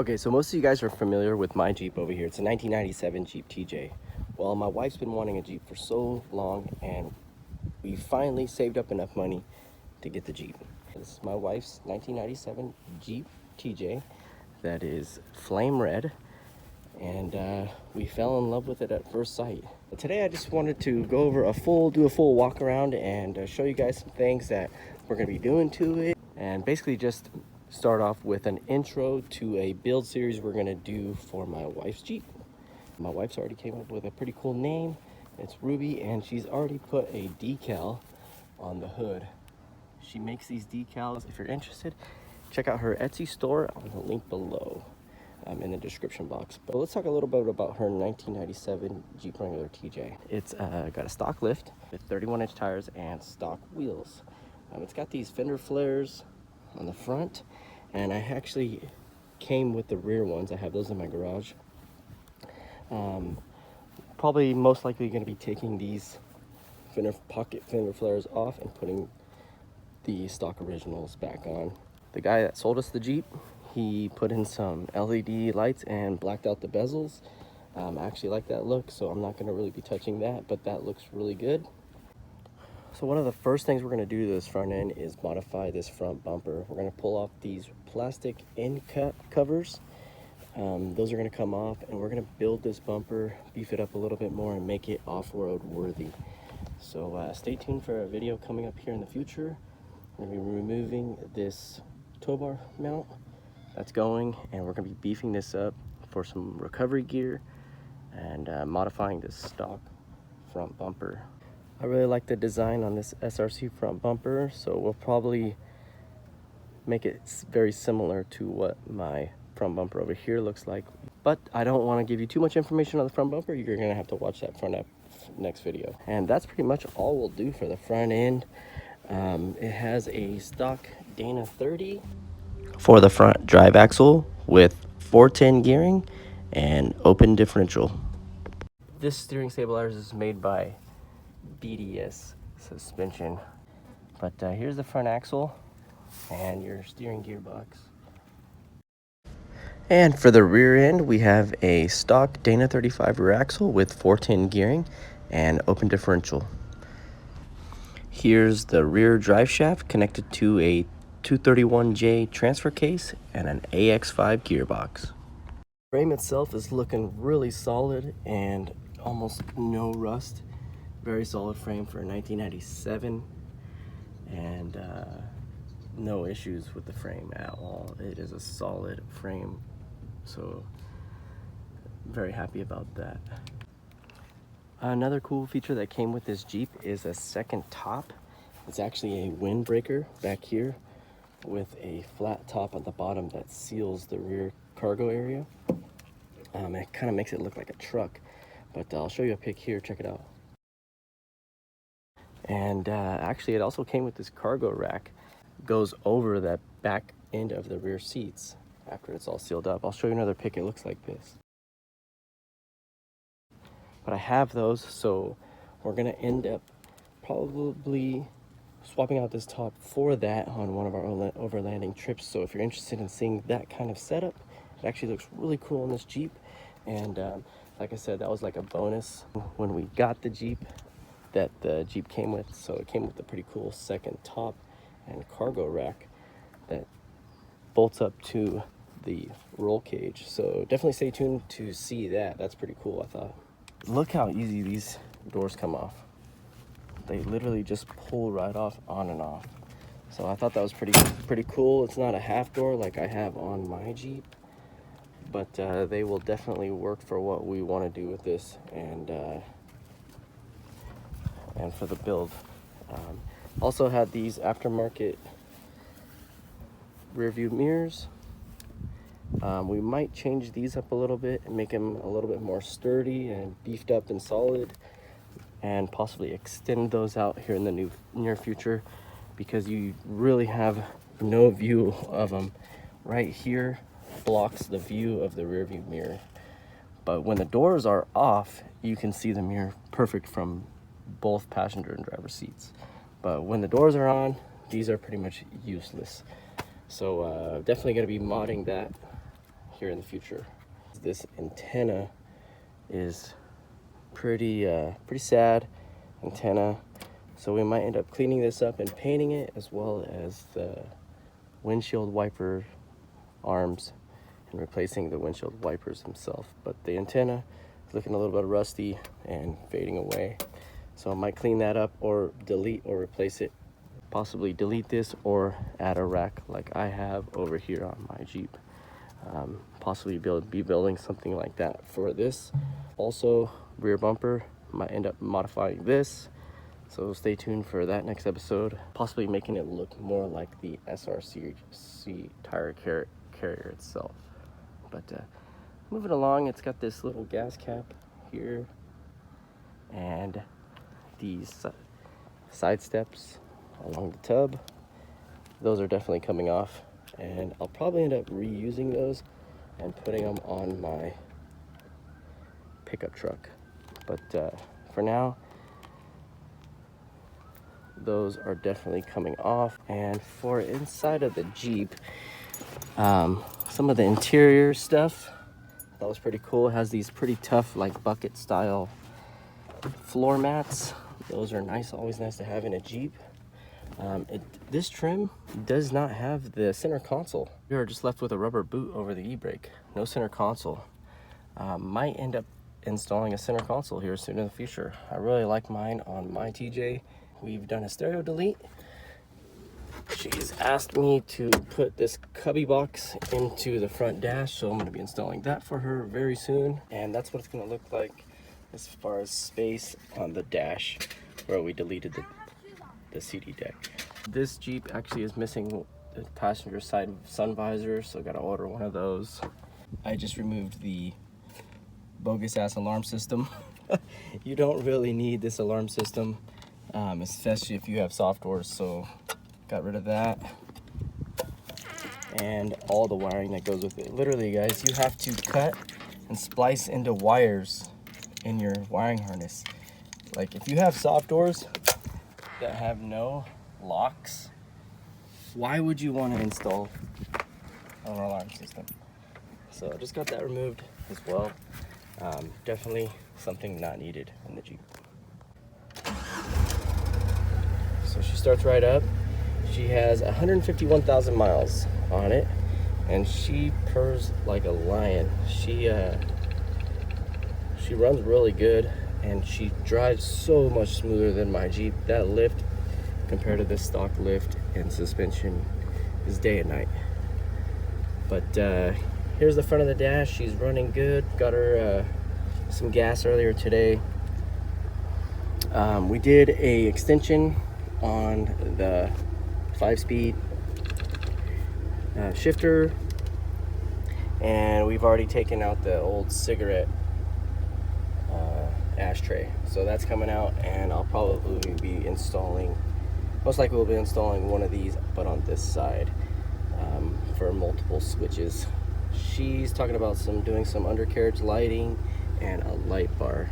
Okay, so most of you guys are familiar with my Jeep over here. It's a 1997 Jeep TJ. Well, my wife's been wanting a Jeep for so long, and we finally saved up enough money to get the Jeep. This is my wife's 1997 Jeep TJ that is flame red, and we fell in love with it at first sight. But today I just wanted to go over do a full walk around and show you guys some things that we're gonna be doing to it, and basically just start off with an intro to a build series we're gonna do for my wife's Jeep. My wife's already came up with a pretty cool name. It's Ruby, and she's already put a decal on the hood. She makes these decals. If you're interested, check out her Etsy store. I'll link below in the description box. But let's talk a little bit about her 1997 Jeep Wrangler TJ. It's got a stock lift with 31-inch tires and stock wheels. It's got these fender flares on the front, and I actually came with the rear ones. I have those in my garage. Probably most likely going to be taking these pocket fender flares off and putting the stock originals back on. The guy that sold us the Jeep, he put in some LED lights and blacked out the bezels. I actually like that look, so I'm not going to really be touching that, but that looks really good. So one of the first things we're going to do to this front end is modify this front bumper. We're going to pull off these plastic end cut covers. Those are going to come off, and we're going to build this bumper, beef it up a little bit more, and make it off-road worthy. So stay tuned for a video coming up here in the future. We're going to be removing this tow bar mount that's going, and we're going to be beefing this up for some recovery gear and modifying this stock front bumper. I really like the design on this SRC front bumper, so we'll probably make it very similar to what my front bumper over here looks like. But I don't want to give you too much information on the front bumper. You're going to have to watch that next video. And that's pretty much all we'll do for the front end. It has a stock Dana 30 for the front drive axle with 410 gearing and open differential. This steering stabilizer is made by BDS suspension. But here's the front axle and your steering gearbox. And for the rear end, we have a stock Dana 35 rear axle with 410 gearing and open differential. Here's the rear drive shaft connected to a 231J transfer case and an AX5 gearbox. The frame itself is looking really solid and almost no rust. Very solid frame for 1997, and no issues with the frame at all. It is a solid frame, so very happy about that. Another cool feature that came with this Jeep is a second top. It's actually a windbreaker back here with a flat top at the bottom that seals the rear cargo area. It kind of makes it look like a truck, but I'll show you a pic here. Check it out. And actually, it also came with this cargo rack. Goes over that back end of the rear seats after it's all sealed up. I'll show you another pic. It looks like this. But I have those, so we're gonna end up probably swapping out this top for that on one of our overlanding trips. So if you're interested in seeing that kind of setup, it actually looks really cool on this Jeep. And like I said, that was like a bonus when we got the Jeep that the Jeep came with. So it came with a pretty cool second top and cargo rack that bolts up to the roll cage. So definitely stay tuned to see that. That's pretty cool, I thought. Look how easy these doors come off. They literally just pull right off, on and off. So I thought that was pretty cool. It's not a half door like I have on my Jeep, but they will definitely work for what we want to do with this and for the build. Also had these aftermarket rear view mirrors. We might change these up a little bit and make them a little bit more sturdy and beefed up and solid, and possibly extend those out here in the near future, because you really have no view of them. Right here blocks the view of the rear view mirror, but when the doors are off, you can see the mirror perfect from both passenger and driver seats. But when the doors are on, these are pretty much useless. So definitely going to be modding that here in the future. This antenna is pretty sad antenna, so we might end up cleaning this up and painting it, as well as the windshield wiper arms and replacing the windshield wipers themselves. But the antenna is looking a little bit rusty and fading away, so I might clean that up or delete or replace it. Possibly delete this or add a rack like I have over here on my Jeep. Possibly be building something like that for this. Also, rear bumper, might end up modifying this, so stay tuned for that next episode. Possibly making it look more like the SRC tire carrier itself. But moving along, it's got this little gas cap here and these side steps along the tub. Those are definitely coming off, and I'll probably end up reusing those and putting them on my pickup truck. But for now, those are definitely coming off. And for inside of the Jeep, some of the interior stuff that was pretty cool. It has these pretty tough, like bucket style floor mats. Those are nice, always nice to have in a Jeep. This trim does not have the center console. We are just left with a rubber boot over the e-brake. No center console. Might end up installing a center console here soon in the future. I really like mine on my TJ. We've done a stereo delete. She's asked me to put this cubby box into the front dash, so I'm going to be installing that for her very soon. And that's what it's going to look like as far as space on the dash where we deleted the CD deck. This Jeep actually is missing the passenger side sun visor, so I got to order one of those. I just removed the bogus ass alarm system. You don't really need this alarm system, especially if you have soft doors, so got rid of that. And all the wiring that goes with it. Literally, guys, you have to cut and splice into wires in your wiring harness. Like, if you have soft doors that have no locks, why would you want to install an alarm system? So I just got that removed as well. Definitely something not needed in the Jeep. So she starts right up. She has 151,000 miles on it, and she purrs like a lion. She runs really good, and she drives so much smoother than my Jeep. That lift compared to this stock lift and suspension is day and night. But here's the front of the dash. She's running good. Got her some gas earlier today. We did a extension on the 5-speed shifter, and we've already taken out the old cigarette ashtray, so that's coming out, and I'll probably be installing, most likely we'll be installing one of these, but on this side, for multiple switches. She's talking about doing some undercarriage lighting and a light bar.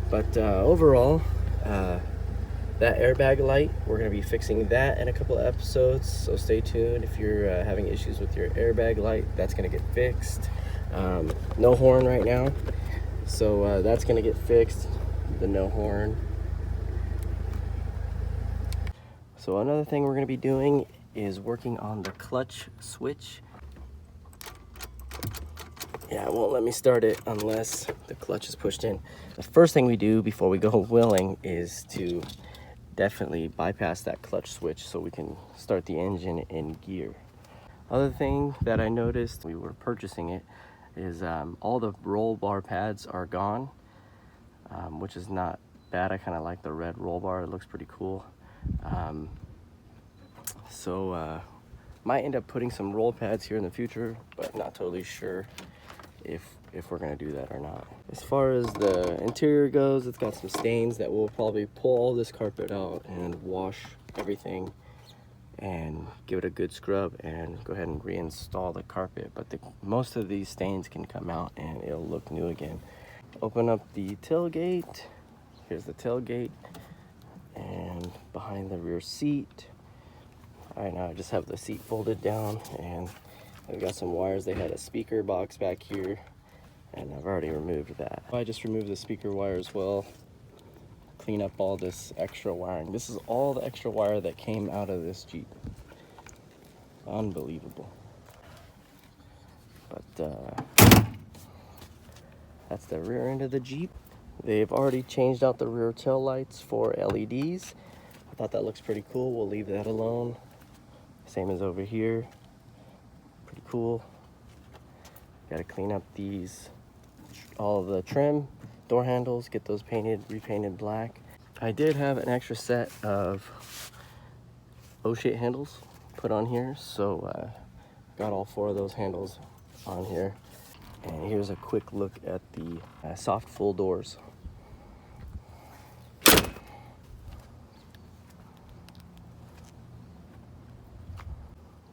But overall, that airbag light, we're going to be fixing that in a couple of episodes, so stay tuned. If you're having issues with your airbag light, that's going to get fixed. No horn right now, so that's going to get fixed, the no horn. So another thing we're going to be doing is working on the clutch switch. Yeah, it won't let me start it unless the clutch is pushed in. The first thing we do before we go wheeling is to definitely bypass that clutch switch so we can start the engine in gear. Other thing that I noticed we were purchasing it is all the roll bar pads are gone, which is not bad. I kind of like the red roll bar. It looks pretty cool. So might end up putting some roll pads here in the future, but not totally sure if we're gonna do that or not. As far as the interior goes, it's got some stains that we'll probably pull all this carpet out and wash everything and give it a good scrub and go ahead and reinstall the carpet. But most of these stains can come out and it'll look new again. Open up the tailgate. Here's the tailgate, and behind the rear seat. Right now I just have the seat folded down, and I've got some wires. They had a speaker box back here, and I've already removed that. I just removed the speaker wire as well. Clean up all this extra wiring. This is all the extra wire that came out of this Jeep. Unbelievable. But that's the rear end of the Jeep. They've already changed out the rear tail lights for LEDs. I thought that looks pretty cool. We'll leave that alone. Same as over here. Pretty cool. Got to clean up these, all of the trim, door handles, get those painted, repainted black. I did have an extra set of O-shape handles put on here, so got all 4 of those handles on here. And here's a quick look at the soft full doors.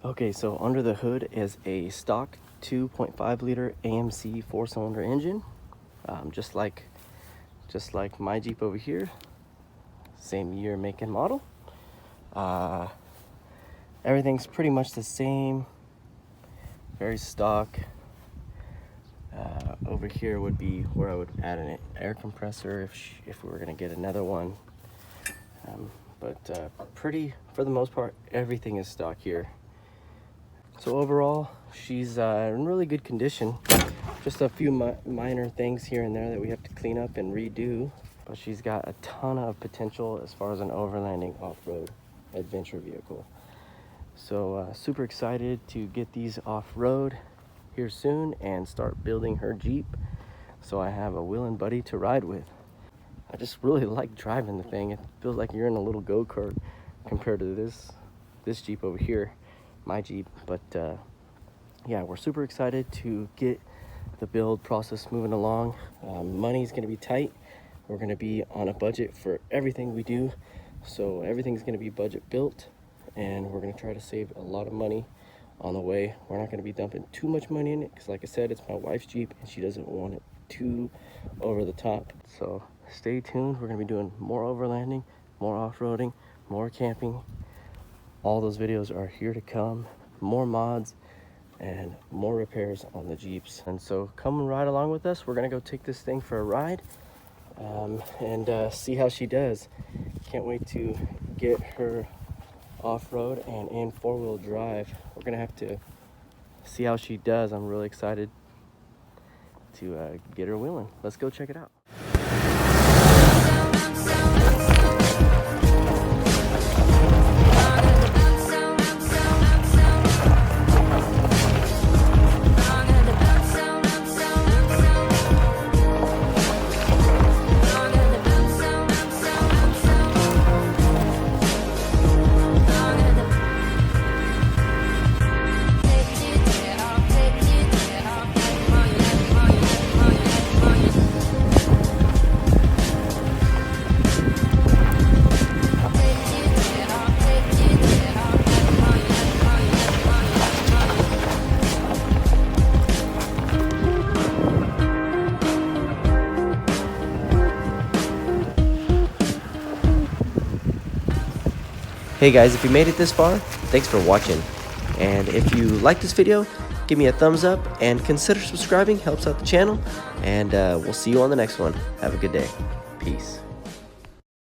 Okay, so under the hood is a stock 2.5 liter AMC 4-cylinder engine, just like my Jeep over here. Same year, make, and model. Everything's pretty much the same, very stock. Over here would be where I would add an air compressor if we were gonna get another one. But for the most part, everything is stock here. So overall, she's in really good condition. Just a few minor things here and there that we have to clean up and redo. But she's got a ton of potential as far as an overlanding off-road adventure vehicle. So super excited to get these off-road here soon and start building her Jeep, so I have a willing buddy to ride with. I just really like driving the thing. It feels like you're in a little go-kart compared to this Jeep over here, my Jeep. But yeah, we're super excited to get the build process moving along. Money's gonna be tight. We're gonna be on a budget for everything we do, so everything's gonna be budget built, and we're gonna try to save a lot of money on the way. We're not gonna be dumping too much money in it, because like I said, it's my wife's Jeep and she doesn't want it too over the top. So stay tuned. We're gonna be doing more overlanding, more off-roading, more camping. All those videos are here to come. More mods and more repairs on the Jeeps. And so come and ride along with us. We're gonna go take this thing for a ride and see how she does. Can't wait to get her off-road and in 4-wheel drive. We're gonna have to see how she does. I'm really excited to get her wheeling. Let's go check it out. Hey guys, if you made it this far, thanks for watching. And if you like this video, give me a thumbs up and consider subscribing, helps out the channel. And we'll see you on the next one. Have a good day. Peace.